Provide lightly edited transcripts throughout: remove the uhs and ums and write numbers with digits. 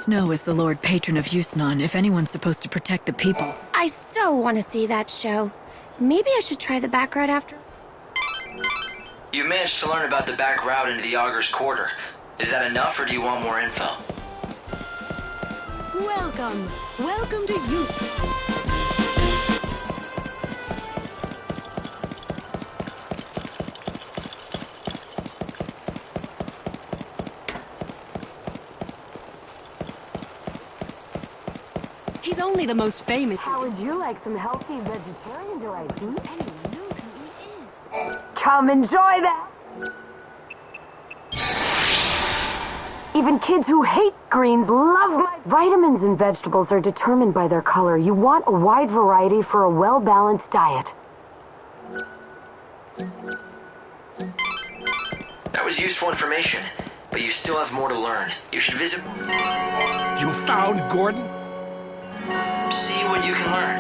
Snow is the Lord Patron of Yusnan if anyone's supposed to protect the people. I so want to see that show. Maybe I should try the back route after. You managed to learn about the back route into the Augur's Quarter. Is that enough, or do you want more info? Welcome! Welcome to Youth! He's only the most famous. How would you like some healthy vegetarian delight? Anyone knows who he is. Come enjoy that! Even kids who hate greens love my... Vitamins in vegetables are determined by their color. You want a wide variety for a well-balanced diet. That was useful information, but you still have more to learn. You should visit... You found Gordon? See what you can learn.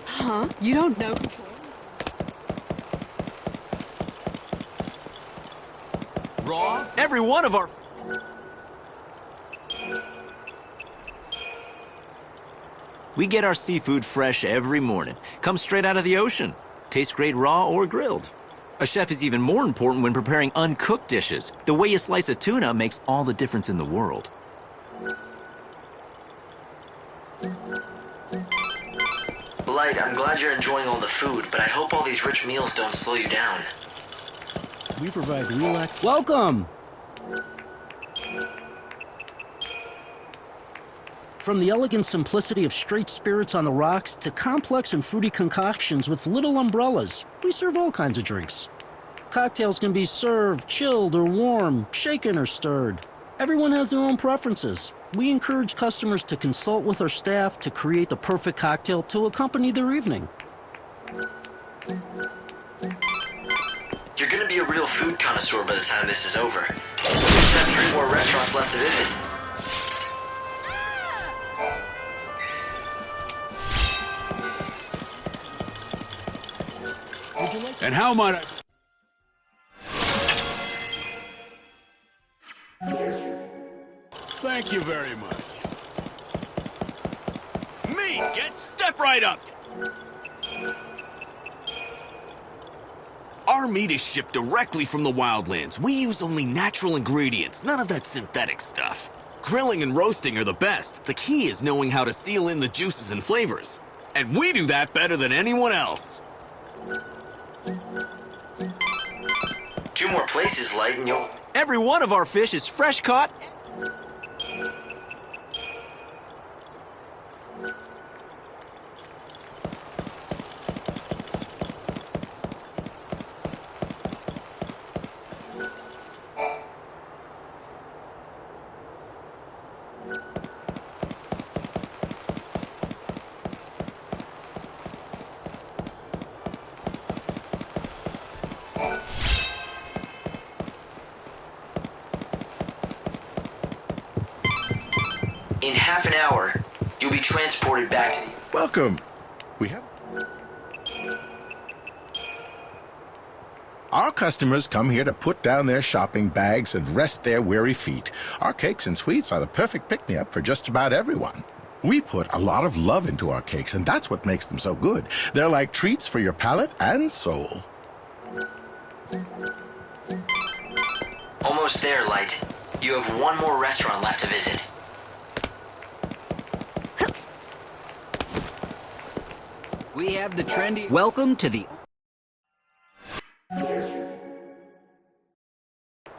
Huh? You don't know? Raw? Every one of our... We get our seafood fresh every morning. Comes straight out of the ocean. Tastes great raw or grilled. A chef is even more important when preparing uncooked dishes. The way you slice a tuna makes all the difference in the world. Light, I'm glad you're enjoying all the food, but I hope all these rich meals don't slow you down. We provide relax. Welcome! From the elegant simplicity of straight spirits on the rocks to complex and fruity concoctions with little umbrellas, we serve all kinds of drinks. Cocktails can be served, chilled or warm, shaken or stirred. Everyone has their own preferences. We encourage customers to consult with our staff to create the perfect cocktail to accompany their evening. You're gonna be a real food connoisseur by the time this is over. You have 3 more restaurants left to visit. And how might I... Thank you very much. Step right up! Our meat is shipped directly from the wildlands. We use only natural ingredients, none of that synthetic stuff. Grilling and roasting are the best. The key is knowing how to seal in the juices and flavors. And we do that better than anyone else. 2 more places, Light, and you'll... Every one of our fish is fresh caught. In half an hour, you'll be transported back to the... Welcome. We have... Our customers come here to put down their shopping bags and rest their weary feet. Our cakes and sweets are the perfect pick-me-up for just about everyone. We put a lot of love into our cakes, and that's what makes them so good. They're like treats for your palate and soul. Almost there, Light. You have 1 more restaurant left to visit. We have the trendy... Welcome to the...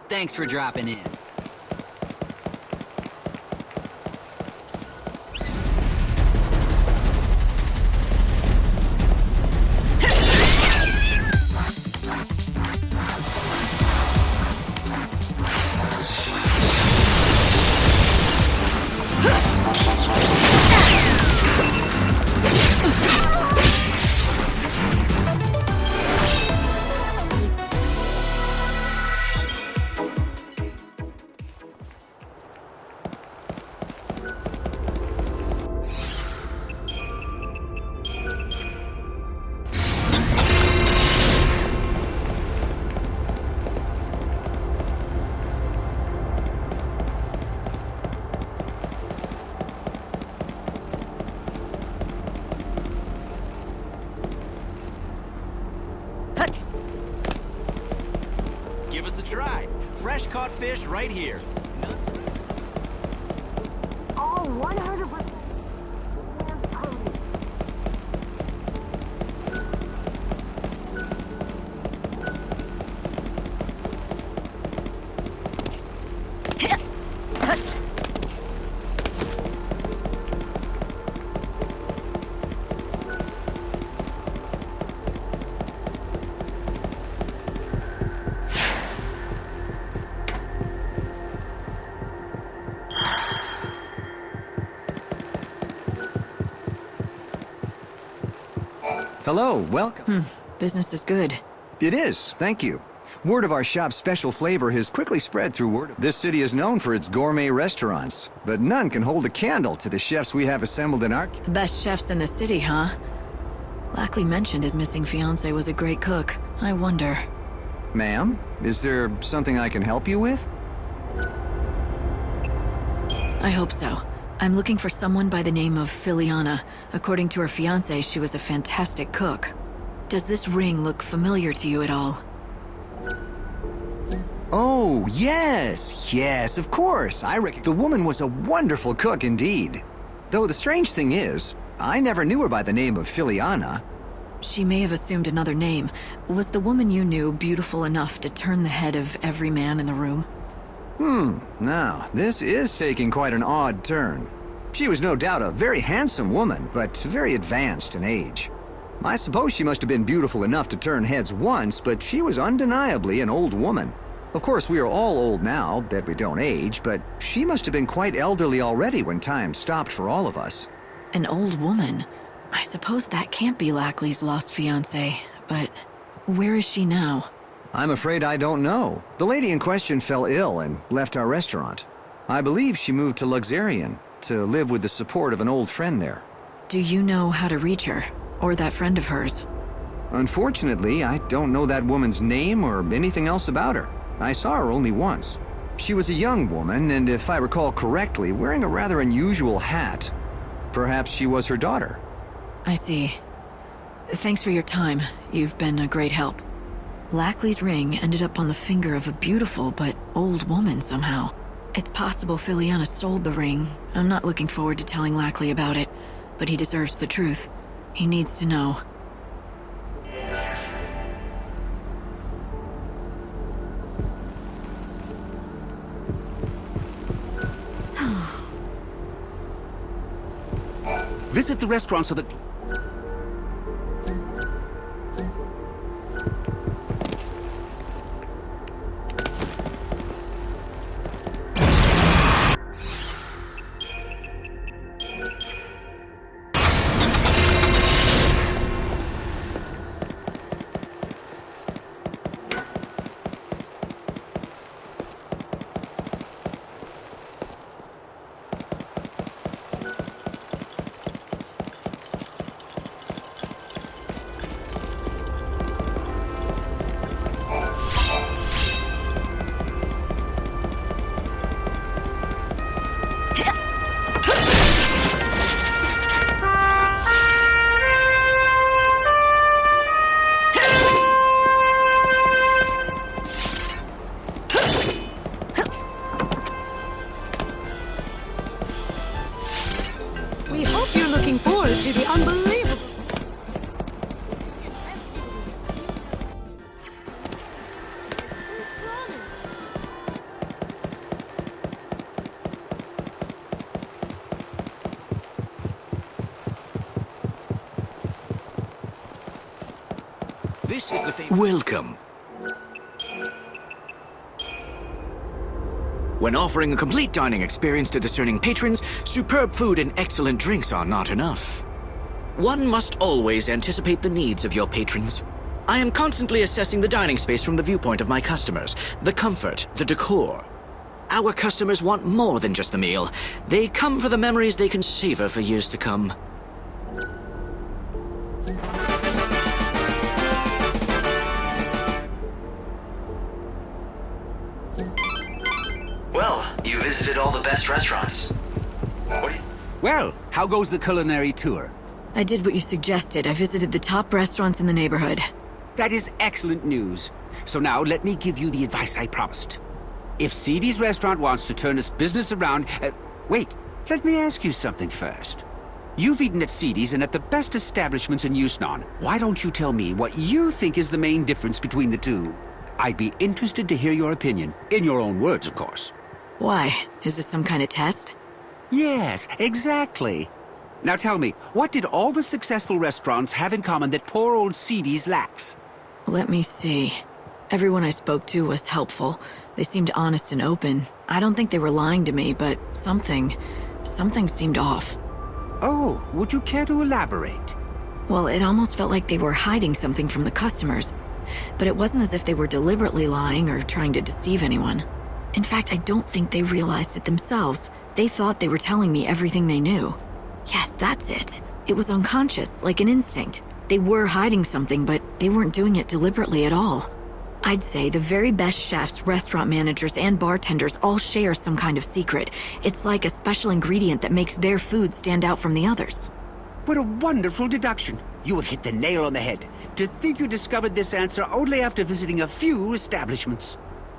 Thanks for dropping in. Give us a try. Fresh caught fish right here. All 100%. Hello, welcome. Business is good. It is, thank you. Word of our shop's special flavor has quickly spread through word. This city is known for its gourmet restaurants, but none can hold a candle to the chefs we have assembled in our... The best chefs in the city, huh? Lackley mentioned his missing fiancé was a great cook. I wonder. Ma'am, is there something I can help you with? I hope so. I'm looking for someone by the name of Filiana. According to her fiancé, she was a fantastic cook. Does this ring look familiar to you at all? Oh, yes, of course. I reckon the woman was a wonderful cook indeed. Though the strange thing is, I never knew her by the name of Filiana. She may have assumed another name. Was the woman you knew beautiful enough to turn the head of every man in the room? Now, this is taking quite an odd turn. She was no doubt a very handsome woman, but very advanced in age. I suppose she must have been beautiful enough to turn heads once, but she was undeniably an old woman. Of course, we are all old now, that we don't age, but she must have been quite elderly already when time stopped for all of us. An old woman? I suppose that can't be Lackley's lost fiancé, but where is she now? I'm afraid I don't know. The lady in question fell ill and left our restaurant. I believe she moved to Luxarian to live with the support of an old friend there. Do you know how to reach her? Or that friend of hers? Unfortunately, I don't know that woman's name or anything else about her. I saw her only once. She was a young woman, and if I recall correctly, wearing a rather unusual hat. Perhaps she was her daughter. I see. Thanks for your time. You've been a great help. Lackley's ring ended up on the finger of a beautiful but old woman somehow. It's possible Filiana sold the ring. I'm not looking forward to telling Lackley about it, but he deserves the truth. He needs to know. Visit the restaurants of the... We hope you're looking forward to the unbelievable... This is the thing. Welcome. When offering a complete dining experience to discerning patrons, superb food and excellent drinks are not enough. One must always anticipate the needs of your patrons. I am constantly assessing the dining space from the viewpoint of my customers, the comfort, the decor. Our customers want more than just a meal. They come for the memories they can savor for years to come. Well, you visited all the best restaurants. What do you... Well, how goes the culinary tour? I did what you suggested. I visited the top restaurants in the neighborhood. That is excellent news. So now let me give you the advice I promised. If Seedy's restaurant wants to turn its business around... wait, let me ask you something first. You've eaten at Seedy's and at the best establishments in Yusnon. Why don't you tell me what you think is the main difference between the two? I'd be interested to hear your opinion. In your own words, of course. Why? Is this some kind of test? Yes, exactly. Now tell me, what did all the successful restaurants have in common that poor old Seedy's lacks? Let me see. Everyone I spoke to was helpful. They seemed honest and open. I don't think they were lying to me, but something seemed off. Oh, would you care to elaborate? Well, it almost felt like they were hiding something from the customers. But it wasn't as if they were deliberately lying or trying to deceive anyone. In fact, I don't think they realized it themselves. They thought they were telling me everything they knew. Yes, that's it. It was unconscious, like an instinct. They were hiding something, but they weren't doing it deliberately at all. I'd say the very best chefs, restaurant managers, and bartenders all share some kind of secret. It's like a special ingredient that makes their food stand out from the others. What a wonderful deduction. You have hit the nail on the head. To think you discovered this answer only after visiting a few establishments.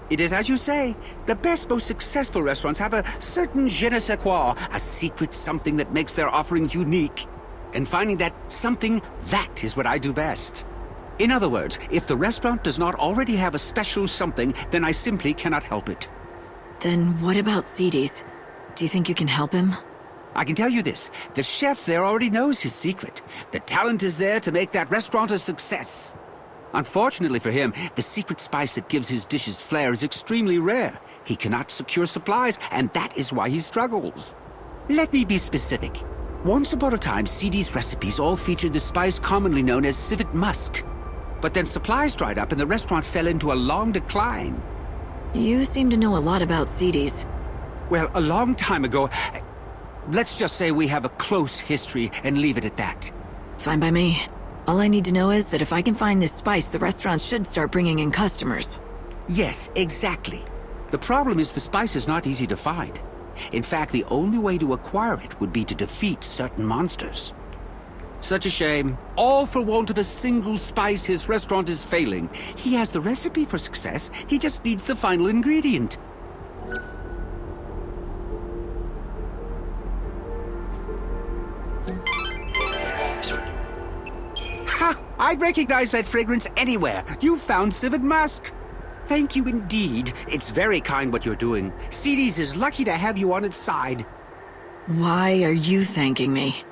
It is as you say, the best, most successful restaurants have a certain je ne sais quoi, a secret something that makes their offerings unique. And finding that something, that is what I do best. In other words, if the restaurant does not already have a special something, then I simply cannot help it. Then what about Seedy's? Do you think you can help him? I can tell you this, the chef there already knows his secret. The talent is there to make that restaurant a success. Unfortunately for him, the secret spice that gives his dishes flair is extremely rare. He cannot secure supplies, and that is why he struggles. Let me be specific. Once upon a time, Seedy's recipes all featured the spice commonly known as civet musk. But then supplies dried up and the restaurant fell into a long decline. You seem to know a lot about Seedy's. Well, a long time ago... let's just say we have a close history and leave it at that. Fine by me. All I need to know is that if I can find this spice, the restaurant should start bringing in customers. Yes, exactly. The problem is the spice is not easy to find. In fact, the only way to acquire it would be to defeat certain monsters. Such a shame. All for want of a single spice, his restaurant is failing. He has the recipe for success, he just needs the final ingredient. Ha! I'd recognize that fragrance anywhere. You found civet musk. Thank you indeed. It's very kind what you're doing. Seedy's is lucky to have you on its side. Why are you thanking me?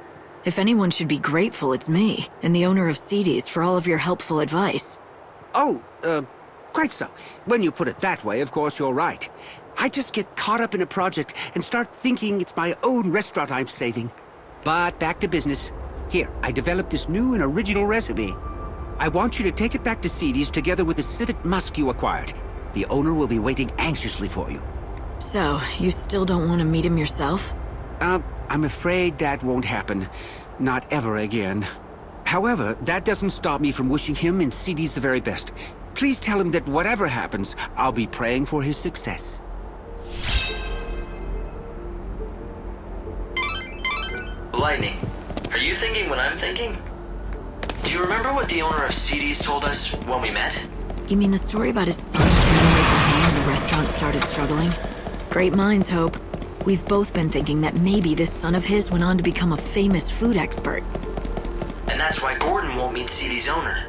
If anyone should be grateful, it's me, and the owner of Seedy's, for all of your helpful advice. Oh, quite so. When you put it that way, of course you're right. I just get caught up in a project and start thinking it's my own restaurant I'm saving. But back to business. Here, I developed this new and original recipe. I want you to take it back to Seedy's together with the civet musk you acquired. The owner will be waiting anxiously for you. So, you still don't want to meet him yourself? I'm afraid that won't happen. Not ever again. However, that doesn't stop me from wishing him and Seedy's the very best. Please tell him that whatever happens, I'll be praying for his success. Lightning, are you thinking what I'm thinking? Do you remember what the owner of Seedy's told us when we met? You mean the story about his son running away from home when the restaurant started struggling? Great minds, Hope. We've both been thinking that maybe this son of his went on to become a famous food expert. And that's why Gordon won't meet Seedy's owner.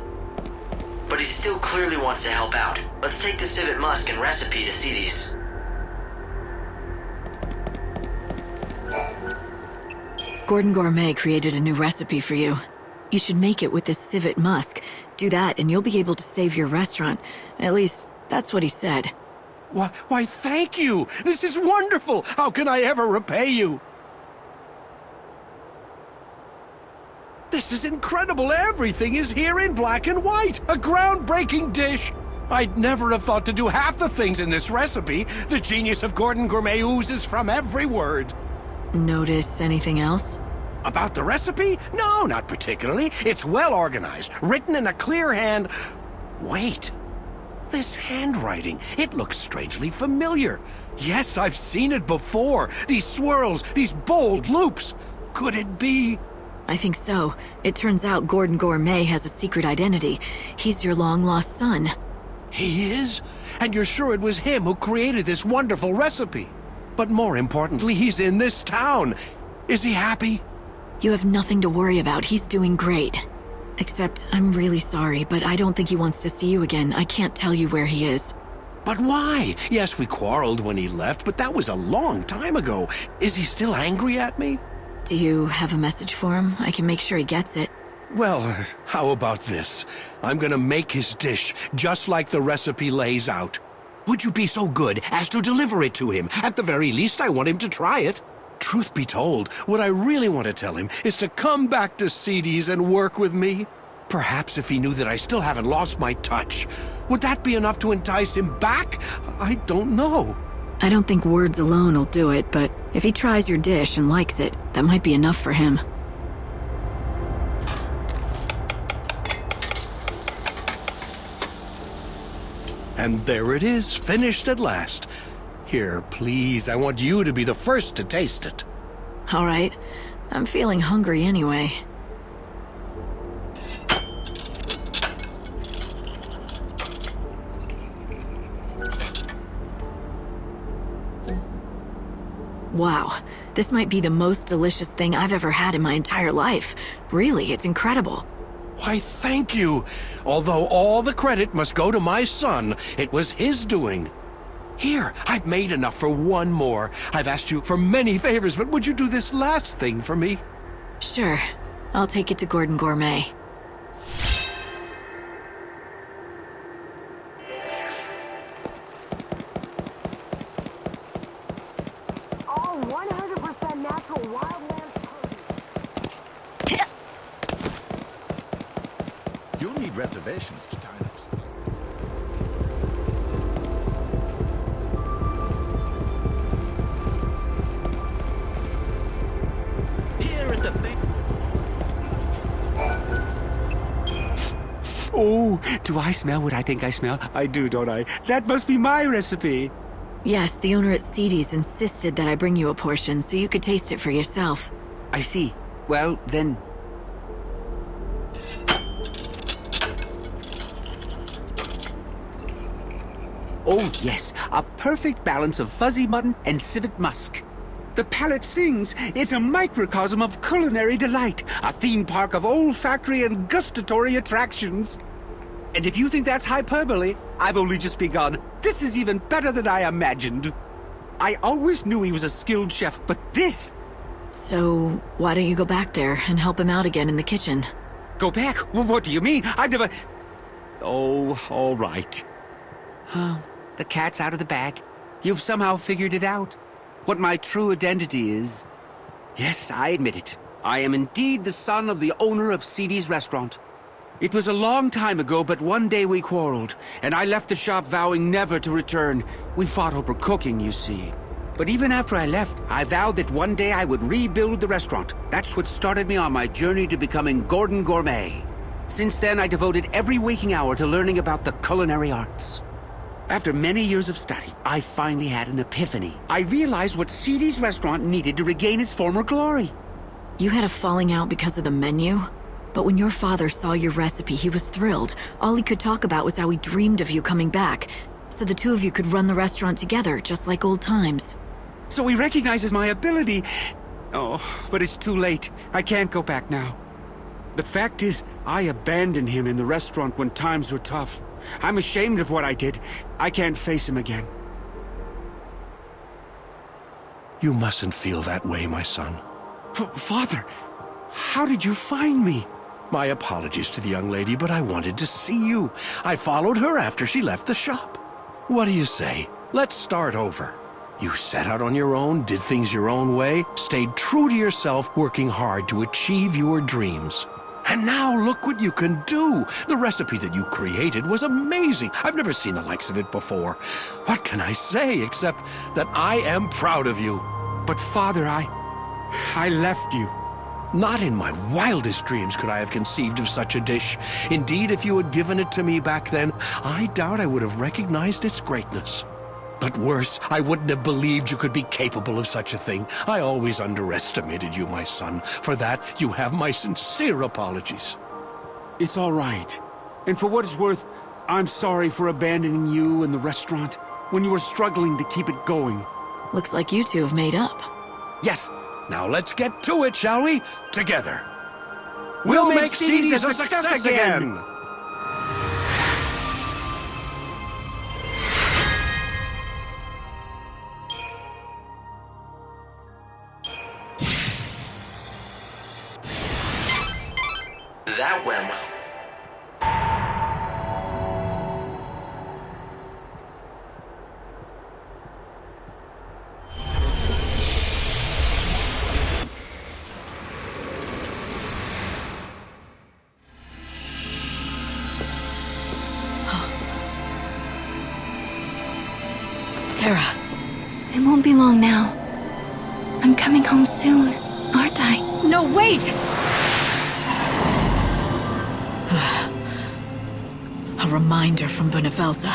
But he still clearly wants to help out. Let's take the civet musk and recipe to Seedy's. Gordon Gourmet created a new recipe for you. You should make it with this civet musk. Do that and you'll be able to save your restaurant. At least, that's what he said. Why, thank you! This is wonderful! How can I ever repay you? This is incredible! Everything is here in black and white! A groundbreaking dish! I'd never have thought to do half the things in this recipe. The genius of Gordon Gourmet oozes from every word. Notice anything else? About the recipe? No, not particularly. It's well organized, written in a clear hand. Wait. This handwriting, it looks strangely familiar. Yes, I've seen it before. These swirls, these bold loops. Could it be? I think so. It turns out Gordon Gourmet has a secret identity. He's your long-lost son. He is? And you're sure it was him who created this wonderful recipe? But more importantly, he's in this town. Is he happy? You have nothing to worry about. He's doing great. Except, I'm really sorry, but I don't think he wants to see you again. I can't tell you where he is. But why? Yes, we quarreled when he left, but that was a long time ago. Is he still angry at me? Do you have a message for him? I can make sure he gets it. Well, how about this? I'm gonna make his dish just like the recipe lays out. Would you be so good as to deliver it to him? At the very least, I want him to try it. Truth be told, what I really want to tell him is to come back to Seedy's and work with me. Perhaps if he knew that I still haven't lost my touch, would that be enough to entice him back? I don't know. I don't think words alone will do it, but if he tries your dish and likes it, that might be enough for him. And there it is, finished at last. Here, please, I want you to be the first to taste it. All right. I'm feeling hungry anyway. Wow, this might be the most delicious thing I've ever had in my entire life. Really, it's incredible. Why, thank you. Although all the credit must go to my son, it was his doing. Here, I've made enough for one more. I've asked you for many favors, but would you do this last thing for me? Sure. I'll take it to Gordon Gourmet. All 100% natural wildlands produce. You'll need reservations to dine upstairs. Here at the Oh, do I smell what I think I smell? I do, don't I? That must be my recipe. Yes, the owner at Seedy's insisted that I bring you a portion so you could taste it for yourself. I see. Well, then... Oh, yes, a perfect balance of fuzzy mutton and civet musk. The palate sings. It's a microcosm of culinary delight, a theme park of olfactory and gustatory attractions. And if you think that's hyperbole, I've only just begun. This is even better than I imagined. I always knew he was a skilled chef, but this... So, why don't you go back there and help him out again in the kitchen? Go back? What do you mean? I've never... Oh, all right. The cat's out of the bag. You've somehow figured it out. What my true identity is. Yes, I admit it. I am indeed the son of the owner of Seedy's restaurant. It was a long time ago, but one day we quarreled, and I left the shop vowing never to return. We fought over cooking, you see. But even after I left, I vowed that one day I would rebuild the restaurant. That's what started me on my journey to becoming Gordon Gourmet. Since then, I devoted every waking hour to learning about the culinary arts. After many years of study, I finally had an epiphany. I realized what Seedy's restaurant needed to regain its former glory. You had a falling out because of the menu? But when your father saw your recipe, he was thrilled. All he could talk about was how he dreamed of you coming back, so the two of you could run the restaurant together, just like old times. So he recognizes my ability. Oh, but it's too late. I can't go back now. The fact is, I abandoned him in the restaurant when times were tough. I'm ashamed of what I did. I can't face him again. You mustn't feel that way, my son. Father, how did you find me? My apologies to the young lady, but I wanted to see you. I followed her after she left the shop. What do you say? Let's start over. You set out on your own, did things your own way, stayed true to yourself, working hard to achieve your dreams. And now look what you can do. The recipe that you created was amazing. I've never seen the likes of it before. What can I say except that I am proud of you? But Father, I left you. Not in my wildest dreams could I have conceived of such a dish. Indeed, if you had given it to me back then, I doubt I would have recognized its greatness. But worse, I wouldn't have believed you could be capable of such a thing. I always underestimated you, my son. For that, you have my sincere apologies. It's all right. And for what it's worth, I'm sorry for abandoning you and the restaurant when you were struggling to keep it going. Looks like you two have made up. Yes. Now let's get to it, shall we? Together. We'll make CDs a success again! That went well. Sarah. It won't be long now. I'm coming home soon, aren't I? No, wait! A reminder from Benevelza.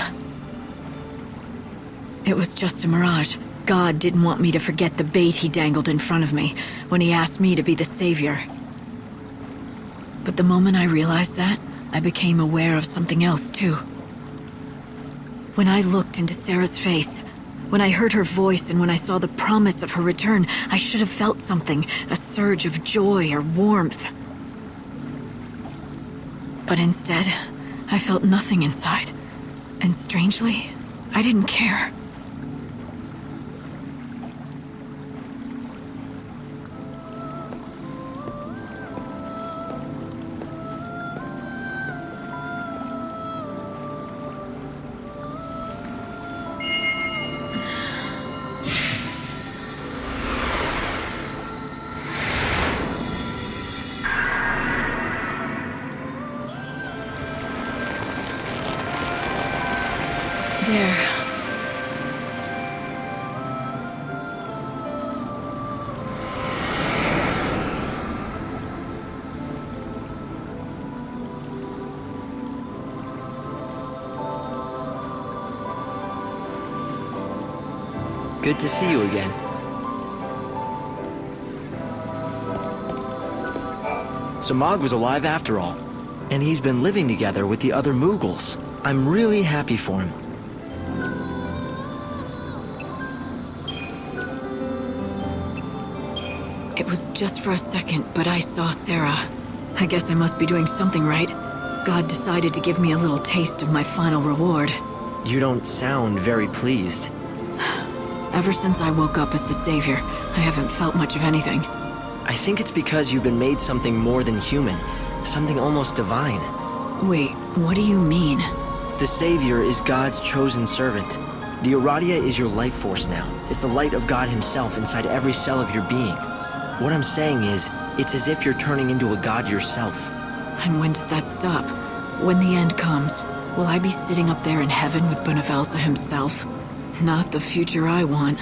It was just a mirage. God didn't want me to forget the bait he dangled in front of me when he asked me to be the savior. But the moment I realized that, I became aware of something else too. When I looked into Sarah's face, when I heard her voice and when I saw the promise of her return, I should have felt something, a surge of joy or warmth. But instead, I felt nothing inside. And strangely, I didn't care. There. Good to see you again. Samag was alive after all, and he's been living together with the other Mughals. I'm really happy for him. It was just for a second, but I saw Sarah. I guess I must be doing something right. God decided to give me a little taste of my final reward. You don't sound very pleased. Ever since I woke up as the savior, I haven't felt much of anything. I think it's because you've been made something more than human, something almost divine. Wait, what do you mean? The savior is God's chosen servant. The Aradia is your life force now. It's the light of God himself inside every cell of your being. What I'm saying is, it's as if you're turning into a god yourself. And when does that stop? When the end comes, will I be sitting up there in heaven with Benevelza himself? Not the future I want.